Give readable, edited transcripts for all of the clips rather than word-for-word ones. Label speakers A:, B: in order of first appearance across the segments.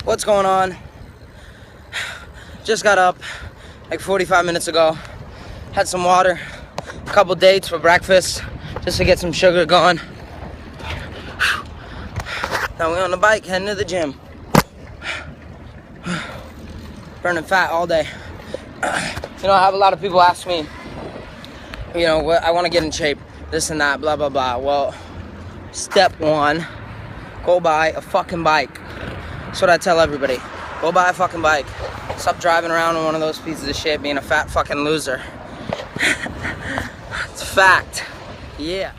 A: What's going on? Just got up like 45 minutes ago. Had some water, a couple dates for breakfast, just to get some sugar going. Now we're on the bike, heading to the gym. Burning fat all day. You know, I have a lot of people ask me, you know, I want to get in shape, this and that, blah, blah, blah. Well, step one, go buy a fucking bike. That's what I tell everybody. Go buy a fucking bike. Stop driving around in one of those pieces of shit being a fat fucking loser. It's a fact. Yeah.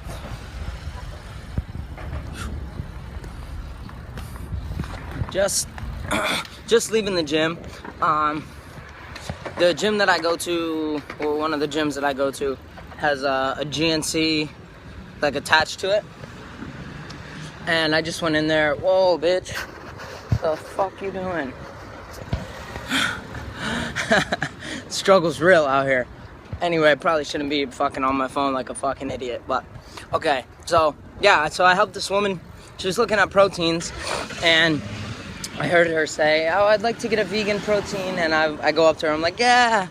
A: Just leaving the gym. The gym that I go to, or one of the gyms that I go to, has a GNC like attached to it. And I just went in there. Whoa, bitch. The fuck you doing? Struggle's real out here. Anyway, I probably shouldn't be fucking on my phone like a fucking idiot, but okay. So yeah, so I helped this woman. She was looking at proteins, and I heard her say, "Oh, I'd like to get a vegan protein." And I go up to her, I'm like, "Yeah."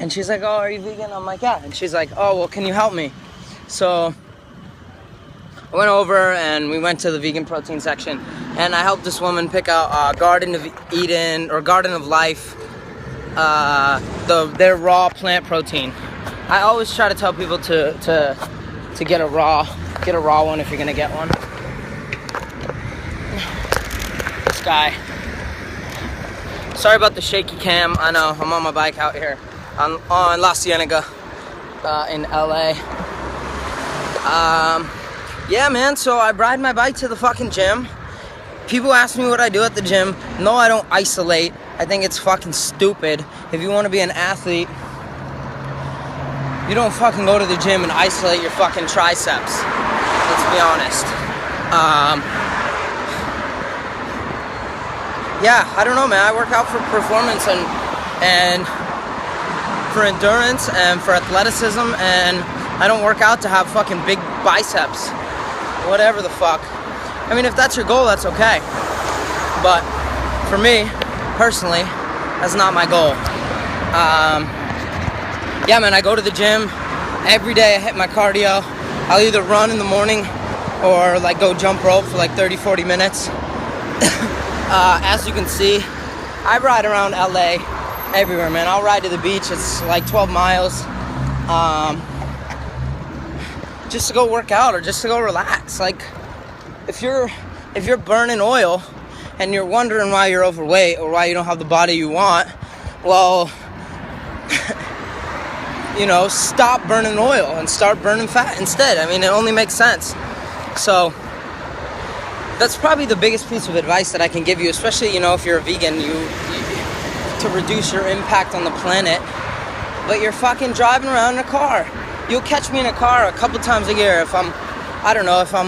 A: And she's like, "Oh, are you vegan?" I'm like, "Yeah." And she's like, "Oh, well, can you help me?" So I went over and we went to the vegan protein section, and I helped this woman pick out Garden of Eden or Garden of Life, their raw plant protein. I always try to tell people to get a raw one if you're gonna get one. This guy. Sorry about the shaky cam. I know, I'm on my bike out here on La Cienega in LA. Yeah, man, so I ride my bike to the fucking gym. People ask me what I do at the gym. No, I don't isolate. I think it's fucking stupid. If you want to be an athlete, you don't fucking go to the gym and isolate your fucking triceps. Let's be honest. Yeah, I don't know, man. I work out for performance and for endurance and for athleticism, and I don't work out to have fucking big biceps. Whatever the fuck. I mean, if that's your goal, that's okay. But for me, personally, that's not my goal. Yeah, man, I go to the gym every day. I hit my cardio. I'll either run in the morning or like go jump rope for like 30-40 minutes. As you can see, I ride around LA everywhere, man. I'll ride to the beach. It's like 12 miles. Just to go work out or just to go relax. Like, if you're burning oil and you're wondering why you're overweight or why you don't have the body you want, well, you know, stop burning oil and start burning fat instead. I mean, it only makes sense. So that's probably the biggest piece of advice that I can give you, especially, you know, if you're a vegan, you to reduce your impact on the planet. But you're fucking driving around in a car. You'll catch me in a car a couple times a year if I'm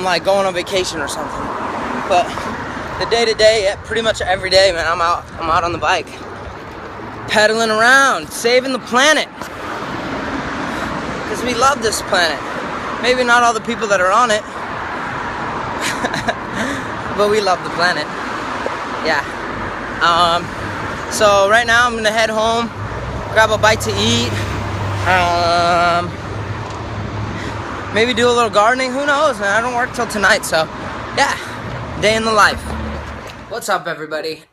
A: like going on vacation or something. But the day-to-day, pretty much every day, man, I'm out on the bike, pedaling around, saving the planet. Because we love this planet. Maybe not all the people that are on it, but we love the planet. Yeah. So right now I'm gonna head home, grab a bite to eat. Maybe do a little gardening. Who knows, man? I don't work till tonight, so yeah, day in the life. What's up, everybody?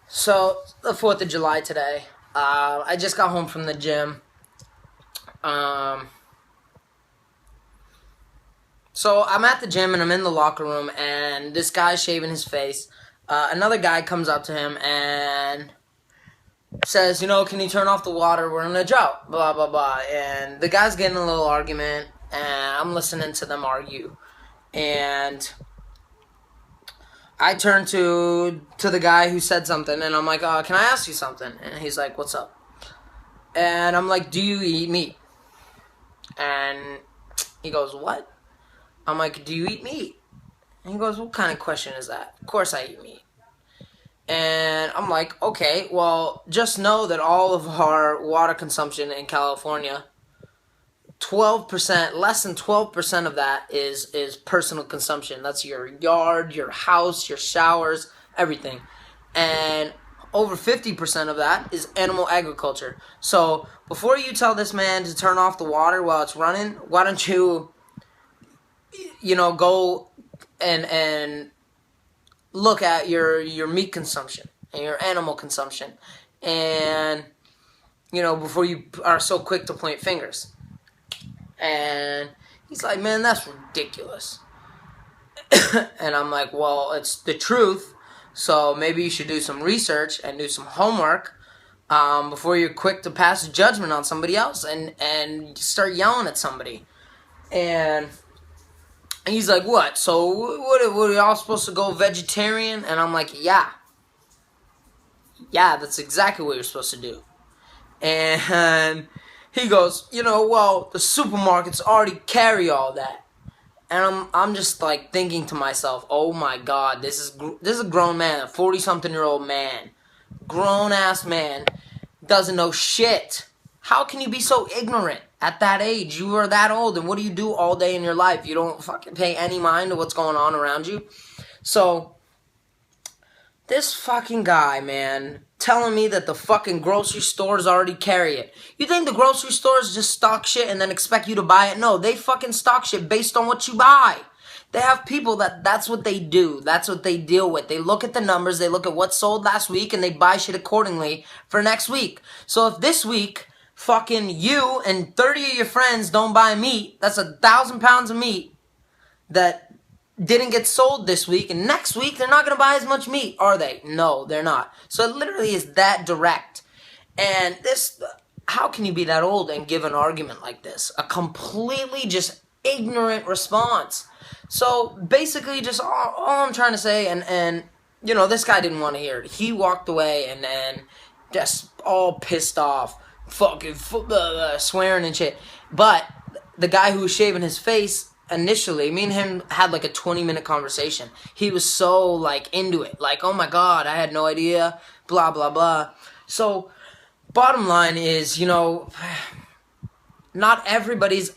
A: So the 4th of July today. I just got home from the gym. So I'm at the gym and I'm in the locker room, and this guy's shaving his face. Another guy comes up to him and says, you know, can you turn off the water? We're in a drought, blah, blah, blah. And the guy's getting a little argument, and I'm listening to them argue. And I turn to the guy who said something, and I'm like, can I ask you something? And he's like, what's up? And I'm like, do you eat meat? And he goes, what? I'm like, do you eat meat? And he goes, what kind of question is that? Of course I eat meat. And I'm like, okay, well, just know that all of our water consumption in California, 12%, less than 12% of that is personal consumption. That's your yard, your house, your showers, everything. And over 50% of that is animal agriculture. So before you tell this man to turn off the water while it's running, why don't you, go and look at your meat consumption and your animal consumption, and before you are so quick to point fingers. And he's like, man, that's ridiculous. And I'm like, well, it's the truth, so maybe you should do some research and do some homework before you're quick to pass judgment on somebody else and start yelling at somebody. And he's like, what? So what are y'all supposed to go vegetarian? And I'm like, yeah, that's exactly what you're supposed to do. And he goes, well, the supermarkets already carry all that. And I'm just like thinking to myself, oh my God, this is a grown man, a 40-something-year-old man, grown ass man, doesn't know shit. How can you be so ignorant at that age? You are that old, and what do you do all day in your life? You don't fucking pay any mind to what's going on around you. So this fucking guy, man, telling me that the fucking grocery stores already carry it. You think the grocery stores just stock shit and then expect you to buy it? No, they fucking stock shit based on what you buy. They have people that's what they do. That's what they deal with. They look at the numbers, they look at what sold last week, and they buy shit accordingly for next week. So if this week, fucking you and 30 of your friends don't buy meat, that's 1,000 pounds of meat that didn't get sold this week, and next week they're not going to buy as much meat, are they? No, they're not. So it literally is that direct. And how can you be that old and give an argument like this? A completely just ignorant response. So basically just all I'm trying to say, and this guy didn't want to hear it. He walked away and just all pissed off, fucking swearing and shit. But the guy who was shaving his face, initially, me and him had like a 20-minute conversation. He was so like into it. Like, oh my God, I had no idea, blah, blah, blah. So, bottom line is, not everybody's,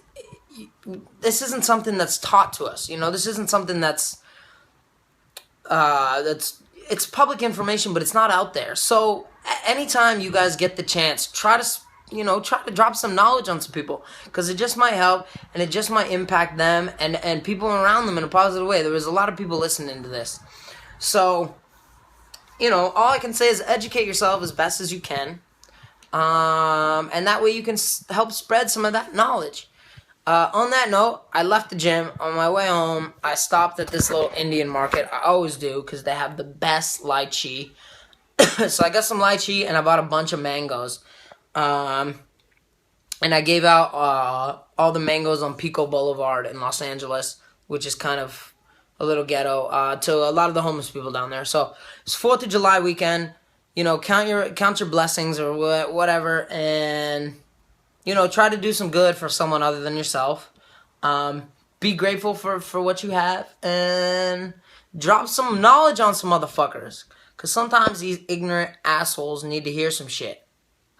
A: this isn't something that's taught to us. This isn't something that's it's public information, but it's not out there. So, anytime you guys get the chance, try to drop some knowledge on some people, because it just might help, and it just might impact them and people around them in a positive way. There was a lot of people listening to this. So, all I can say is educate yourself as best as you can. And that way you can help spread some of that knowledge. On that note, I left the gym. On my way home, I stopped at this little Indian market. I always do, because they have the best lychee. So I got some lychee, and I bought a bunch of mangoes. And I gave out all the mangoes on Pico Boulevard in Los Angeles, which is kind of a little ghetto, to a lot of the homeless people down there. So it's 4th of July weekend. Count your blessings or whatever, and try to do some good for someone other than yourself. Be grateful for what you have, and drop some knowledge on some motherfuckers, because sometimes these ignorant assholes need to hear some shit.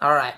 A: All right.